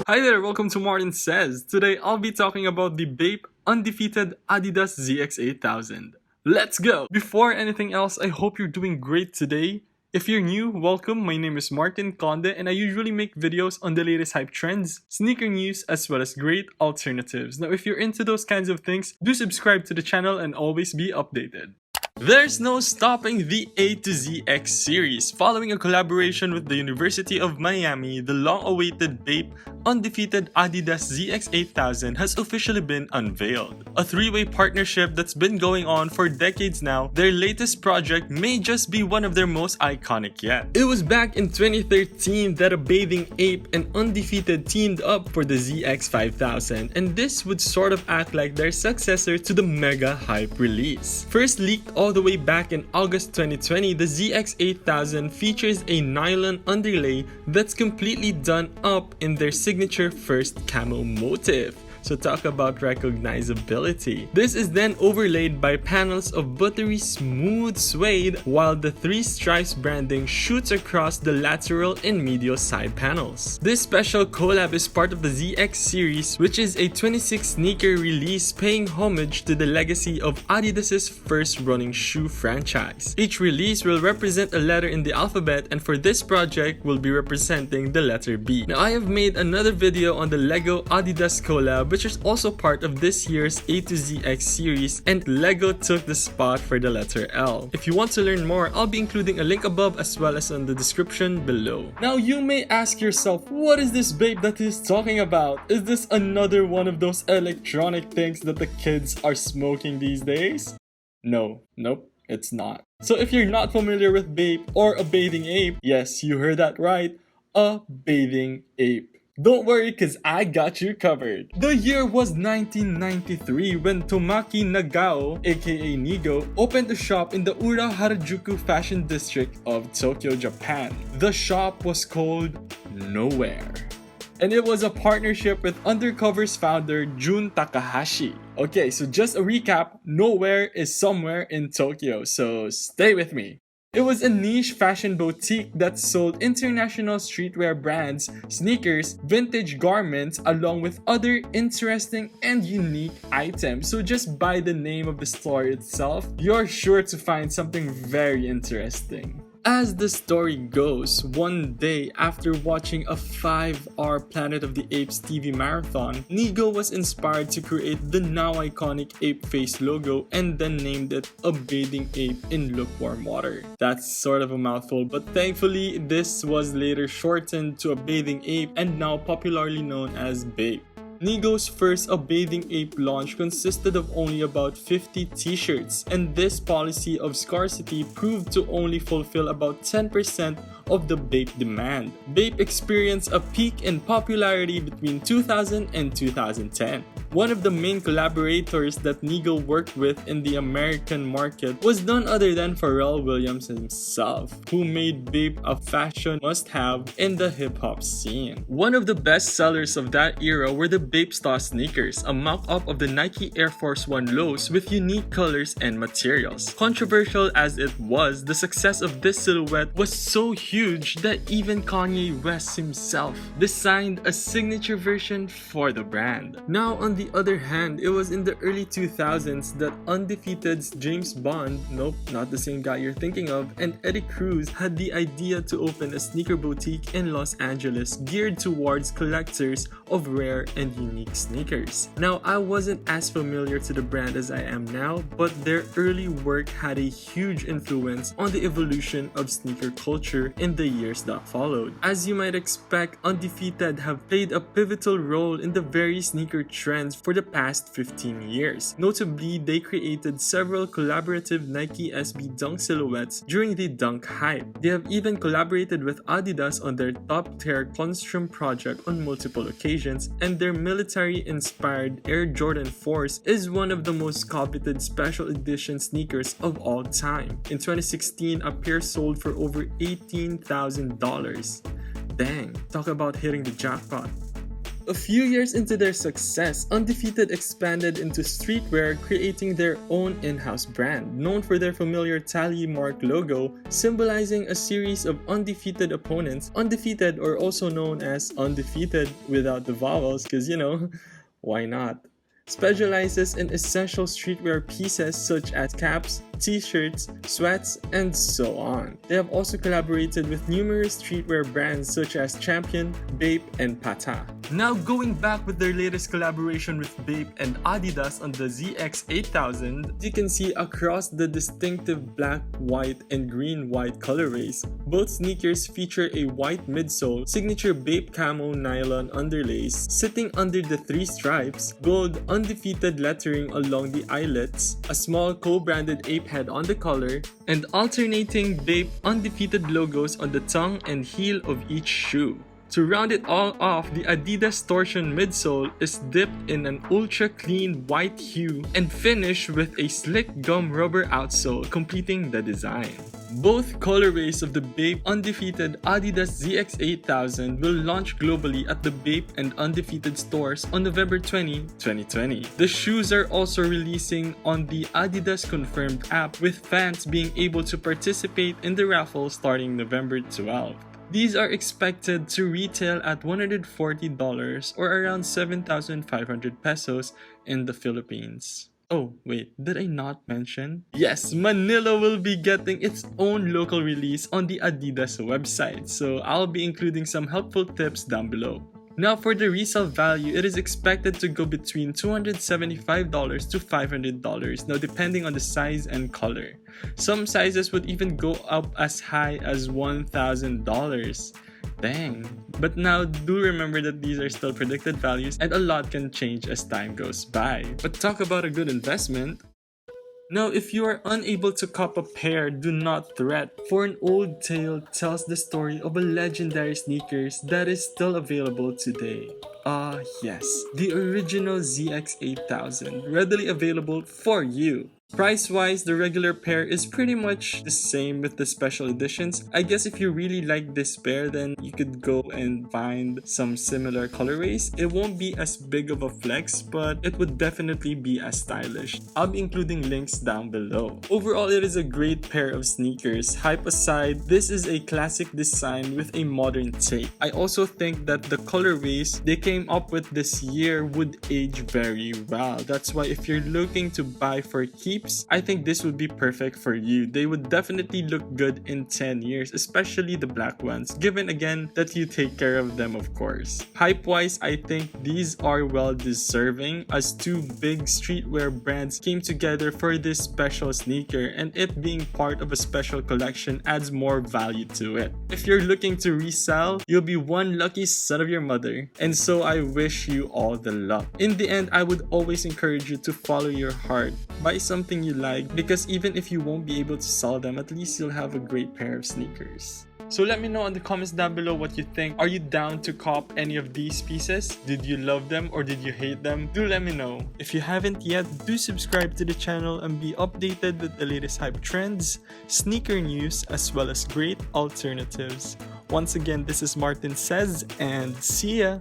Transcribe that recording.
Hi there, welcome to Martin Says. Today I'll be talking about the Bape Undefeated Adidas ZX 8000. Let's go! Before anything else, I hope you're doing great today. If you're new, welcome. My name is Martin Conde and I usually make videos on the latest hype trends, sneaker news, as well as great alternatives. Now if you're into those kinds of things, do subscribe to the channel and always be updated. There's no stopping the A to ZX series. Following a collaboration with the University of Miami, the long-awaited Bape Undefeated Adidas ZX 8000 has officially been unveiled. A three-way partnership that's been going on for decades now, their latest project may just be one of their most iconic yet. It was back in 2013 that a bathing ape and Undefeated teamed up for the ZX 5000, and this would sort of act like their successor to the mega hype release. First leaked all the way back in August 2020, the ZX 8000 features a nylon underlay that's completely done up in their signature first camo motif. So talk about recognizability. This is then overlaid by panels of buttery smooth suede, while the three stripes branding shoots across the lateral and medial side panels. This special collab is part of the ZX series, which is a 26 sneaker release paying homage to the legacy of Adidas's first running shoe franchise. Each release will represent a letter in the alphabet, and for this project we'll be representing the letter B. Now I have made another video on the Lego Adidas collab, which is also part of this year's A to ZX series, and Lego took the spot for the letter L. If you want to learn more, I'll be including a link above as well as in the description below. Now you may ask yourself, what is this Bape that he's talking about? Is this another one of those electronic things that the kids are smoking these days? Nope, it's not. So if you're not familiar with Bape or a bathing ape, yes, you heard that right, a bathing ape. Don't worry, cause I got you covered. The year was 1993 when Tomaki Nagao, aka Nigo, opened a shop in the Ura Harajuku fashion district of Tokyo, Japan. The shop was called Nowhere, and it was a partnership with Undercover's founder Jun Takahashi. Okay, so just a recap, Nowhere is somewhere in Tokyo, so stay with me. It was a niche fashion boutique that sold international streetwear brands, sneakers, vintage garments, along with other interesting and unique items. So just by the name of the store itself, you're sure to find something very interesting. As the story goes, one day after watching a 5-hour Planet of the Apes TV marathon, Nigo was inspired to create the now iconic ape face logo and then named it a bathing ape in lukewarm water. That's sort of a mouthful, but thankfully this was later shortened to a bathing ape and now popularly known as Bape. Nigo's first A Bathing Ape launch consisted of only about 50 t-shirts, and this policy of scarcity proved to only fulfill about 10% of the Bape demand. Bape experienced a peak in popularity between 2000 and 2010. One of the main collaborators that Nigo worked with in the American market was none other than Pharrell Williams himself, who made Bape a fashion must-have in the hip-hop scene. One of the best sellers of that era were the Bape Star sneakers, a mock-up of the Nike Air Force One lows with unique colors and materials. Controversial as it was, the success of this silhouette was so huge that even Kanye West himself designed a signature version for the brand. Now on the other hand, it was in the early 2000s that Undefeated's James Bond, nope, not the same guy you're thinking of, and Eddie Cruz had the idea to open a sneaker boutique in Los Angeles geared towards collectors of rare and unique sneakers. Now, I wasn't as familiar to the brand as I am now, but their early work had a huge influence on the evolution of sneaker culture in the years that followed. As you might expect, Undefeated have played a pivotal role in the very sneaker trends for the past 15 years. Notably, they created several collaborative Nike SB Dunk silhouettes during the Dunk hype. They have even collaborated with Adidas on their top-tier Construm project on multiple occasions, and their military-inspired Air Jordan 4s is one of the most coveted special edition sneakers of all time. In 2016, a pair sold for over $18,000. Dang, talk about hitting the jackpot. A few years into their success, Undefeated expanded into streetwear, creating their own in-house brand, known for their familiar tally mark logo, symbolizing a series of undefeated opponents. Undefeated, or also known as undefeated without the vowels, because why not? Specializes in essential streetwear pieces such as caps, t-shirts, sweats, and so on. They have also collaborated with numerous streetwear brands such as Champion, Bape, and Pata. Now going back with their latest collaboration with Bape and Adidas on the ZX 8000, you can see across the distinctive black, white, and green-white colorways, both sneakers feature a white midsole, signature Bape camo nylon underlays, sitting under the three stripes, gold undefeated lettering along the eyelets, a small co-branded ape head on the collar, and alternating Bape undefeated logos on the tongue and heel of each shoe. To round it all off, the Adidas torsion midsole is dipped in an ultra clean white hue and finished with a slick gum rubber outsole, completing the design. Both colorways of the Bape Undefeated Adidas ZX 8000 will launch globally at the Bape and Undefeated stores on November 20, 2020. The shoes are also releasing on the Adidas Confirmed app, with fans being able to participate in the raffle starting November 12. These are expected to retail at $140 or around 7,500 pesos in the Philippines. Oh, wait, did I not mention? Yes, Manila will be getting its own local release on the Adidas website, so I'll be including some helpful tips down below. Now for the resale value, it is expected to go between $275 to $500, now depending on the size and color. Some sizes would even go up as high as $1,000. Dang. But now do remember that these are still predicted values and a lot can change as time goes by. But talk about a good investment. Now, if you are unable to cop a pair, do not fret, for an old tale tells the story of a legendary sneakers that is still available today. Yes, the original ZX 8000, readily available for you. Price-wise, the regular pair is pretty much the same with the special editions. I guess if you really like this pair, then you could go and find some similar colorways. It won't be as big of a flex, but it would definitely be as stylish. I'll be including links down below. Overall, it is a great pair of sneakers. Hype aside, this is a classic design with a modern take. I also think that the colorways they came up with this year would age very well. That's why if you're looking to buy for keeps, I think this would be perfect for you. They would definitely look good in 10 years, especially the black ones, given again that you take care of them, of course. Hype-wise, I think these are well deserving, as two big streetwear brands came together for this special sneaker, and it being part of a special collection adds more value to it. If you're looking to resell, you'll be one lucky son of your mother, and so I wish you all the luck. In the end, I would always encourage you to follow your heart. Buy something you like, because even if you won't be able to sell them, at least you'll have a great pair of sneakers. So let me know in the comments down below what you think. Are you down to cop any of these pieces? Did you love them or did you hate them? Do let me know. If you haven't yet, do subscribe to the channel and be updated with the latest hype trends, sneaker news, as well as great alternatives. Once again, this is Martin Says, and see ya!